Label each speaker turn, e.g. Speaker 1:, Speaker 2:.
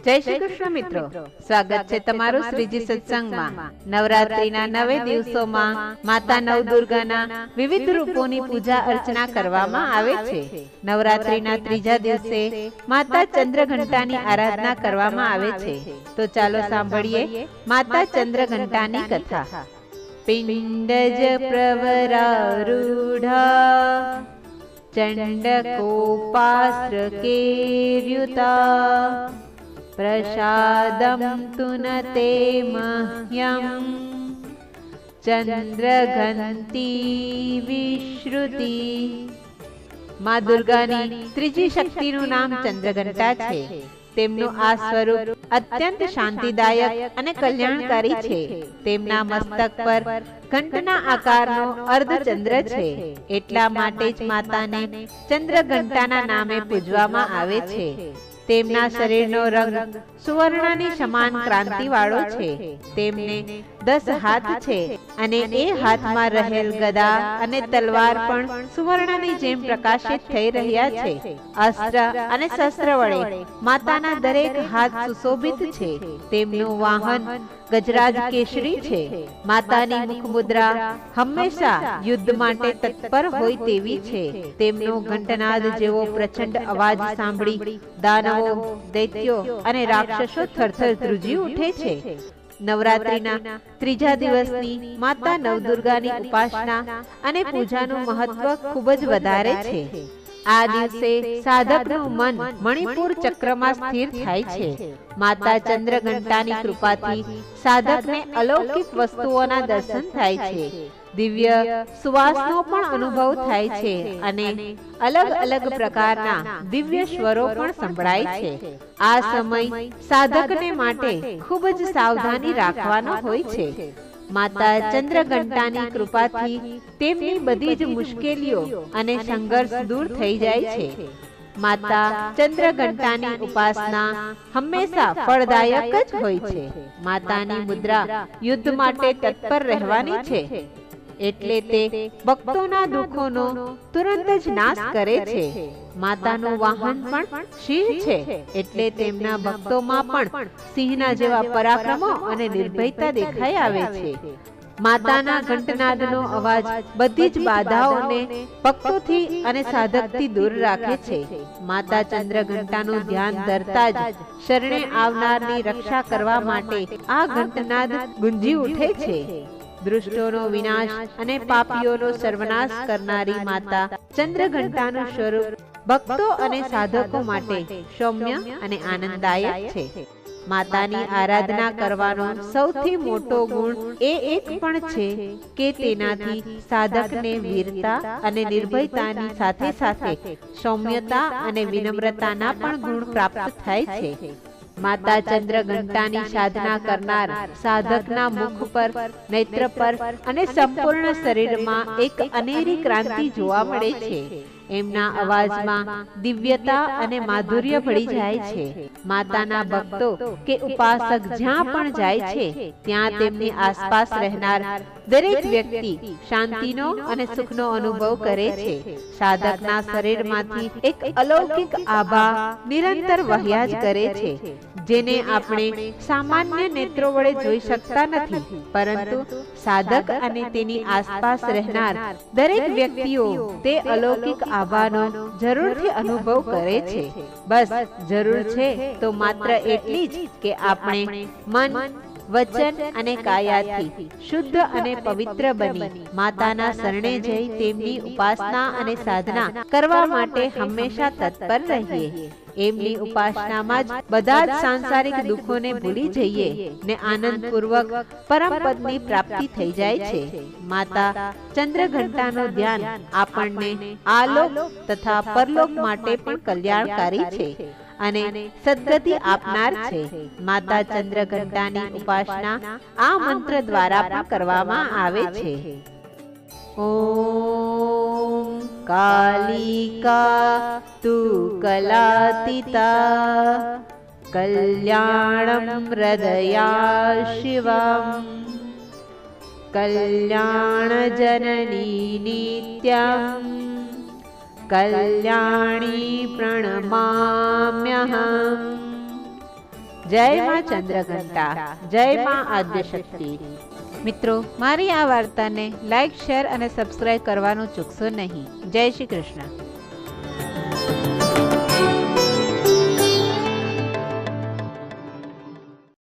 Speaker 1: જય શ્રી કૃષ્ણ મિત્રો, સ્વાગત છે તમારું શ્રીજી સત્સંગમાં। નવરાત્રીના 9 દિવસોમાં માતા નવદુર્ગાના વિવિધ રૂપોની પૂજા અર્ચના કરવામાં આવે છે। નવરાત્રીના ત્રીજા દિવસે માતા ચંદ્રઘંટાની આરાધના કરવામાં આવે છે। તો ચાલો સાંભળીએ માતા ચંદ્રઘંટાની કથા। પિંડજ પ્રવરારૂઢા ચંડકોપાસ્ત્રકેર્યુતા प्रसादं तु न ते मह्यं चंद्रघंटी विश्रुति। मां दुर्गानी त्रीजी शक्तिનું નામ ચંદ્રઘંટા છે। તેમનું આ સ્વરૂપ અત્યંત શાંતિદાયક અને કલ્યાણકારી છે। તેમના મસ્તક પર ઘંટના આકારનો અર્ધચંદ્ર છે, એટલા માટે જ માતાને ચંદ્રઘંટાના નામે પૂજવામાં આવે છે। તેમના શરીરનો રંગ સુવર્ણની સમાન ક્રાંતિ વાળો છે। તેમને 10 હાથ છે અને એ હાથમાં રહેલ ગદા અને તલવાર પણ સુવર્ણની જેમ પ્રકાશિત થઈ રહ્યા છે। અસ્ત્ર અને શસ્ત્ર વડે માતાના દરેક હાથ સુશોભિત છે। તેમનું વાહન ગજરાજ કેસરી છે। માતાની મુખ મુદ્રા હંમેશા યુદ્ધ માટે તત્પર હોય તેવી છે। તેમનો ઘંટનાદ જેવો પ્રચંડ અવાજ સાંભળી દાનવો, દૈત્યો અને રાક્ષસો થરથર ધ્રુજી ઉઠે છે। નવરાત્રીના ત્રીજા દિવસની માતા નવદુર્ગાની ઉપાસના અને પૂજાનું મહત્વ ખૂબ જ વધારે છે। આ દિવસે સાધકનું મન મણિપુર ચક્રમાં સ્થિર થાય છે। માતા ચંદ્રઘંટાની કૃપાથી સાધકને અલૌકિક વસ્તુઓના દર્શન થાય છે। દિવ્ય સુવાસનો પણ અનુભવ થાય છે અને અલગ અલગ પ્રકારના દિવ્ય સ્વરો પણ સંભળાય છે। આ સમય સાધકને માટે ખૂબ જ સાવધાની રાખવાનો હોય છે। માતા ચંદ્રઘંટાની કૃપાથી તેમની બધી જ મુશ્કેલીઓ અને સંઘર્ષ દૂર થઈ જાય છે। માતા ચંદ્રઘંટાની ઉપાસના હંમેશા ફળદાયક જ હોય છે। માતાની મુદ્રા યુદ્ધ માટે તત્પર રહેવાની છે, એટલે તે ભક્તોના દુઃખોનો તુરંત જ નાશ કરે છે। માતાનું વાહન પણ સિંહ છે, એટલે તેમના ભક્તોમાં પણ સિંહના જેવા પરાક્રમો અને નિર્ભયતા દેખાઈ આવે છે। માતાના ઘંટનાદનો અવાજ બધી જ બાધાઓને ભક્તોથી અને સાધકથી દૂર રાખે છે। માતા ચંદ્રઘંટાનું ધ્યાન ધરતા જ શરણે આવનારની રક્ષા કરવા માટે આ ઘંટનાદ ગુંજી ઉઠે છે। દુષ્ટોનો વિનાશ અને પાપીઓનો સર્વનાશ કરનારી માતા ચંદ્રઘંટાનું સ્વરૂપ ભક્તો અને સાધકો માટે સૌમ્ય અને આનંદદાયક છે। માતાની આરાધના કરવાનો સૌથી મોટો ગુણ એ એક પણ છે કે તેનાથી સાધકને વીરતા અને નિર્ભયતાની સાથે સાથે સૌમ્યતા અને વિનમ્રતાના પણ ગુણ પ્રાપ્ત થાય છે। માતા ચંદ્રઘંટાની સાધના કરનાર સાધકના મુખ પર, નેત્ર પર અને સંપૂર્ણ શરીરમાં એક અનેરી ક્રાંતિ જોવા મળે છે। એમના અવાજમાં દિવ્યતા અને માધુર્ય ભળી જાય છે। માતાના ભક્તો કે ઉપાસક જ્યાં પણ જાય છે ત્યાં તેમની આસપાસ રહેનાર દરેક વ્યક્તિ શાંતિનો અને સુખનો અનુભવ કરે છે। સાધકના શરીરમાંથી એક અલૌકિક આભા નિરંતર વહ્યા જ કરે છે, જેને આપણે સામાન્ય નેત્રો વડે જોઈ શકતા નથી, પરંતુ સાધક અને તેની આસપાસ રહેનાર દરેક વ્યક્તિઓ તે અલૌકિક આભાનો જરૂરથી અનુભવ કરે છે। બસ જરૂર છે તો માત્ર એટલી જ કે આપણે મન, વચન અને કાયાથી શુદ્ધ અને પવિત્ર બની માતાના શરણે જઈ તેમની ઉપાસના અને સાધના કરવા માટે હંમેશા તત્પર રહીએ। એમની ઉપાસનામાં જ બધા જ સાંસારિક દુઃખોને ભૂલી જઈએ ને આનંદપૂર્વક પરમ પદની પ્રાપ્તિ થઈ જાય છે। માતા ચંદ્રઘંટાનું ધ્યાન આપણને આલોક તથા પરલોક માટે પણ કલ્યાણકારી છે અને સદગતિ આપનાર છે। માતા ચંદ્રઘંટાની ઉપાસના આ મંત્ર દ્વારા પણ કરવામાં આવે છે। ઓમ કાલિકા તુ કલાતીતા કલ્યાણમ હૃદયા શિવમ કલ્યાણ જનની નિત્યમ કલ્યાણી પ્રણમામ્યહમ જય માં ચંદ્રઘંટા, જય માં આદ્યશક્તિ। મિત્રો, મારી આ વાર્તાને લાઈક, શેર અને સબસ્ક્રાઇબ કરવાનું ચૂકશો નહીં। જય શ્રી કૃષ્ણ।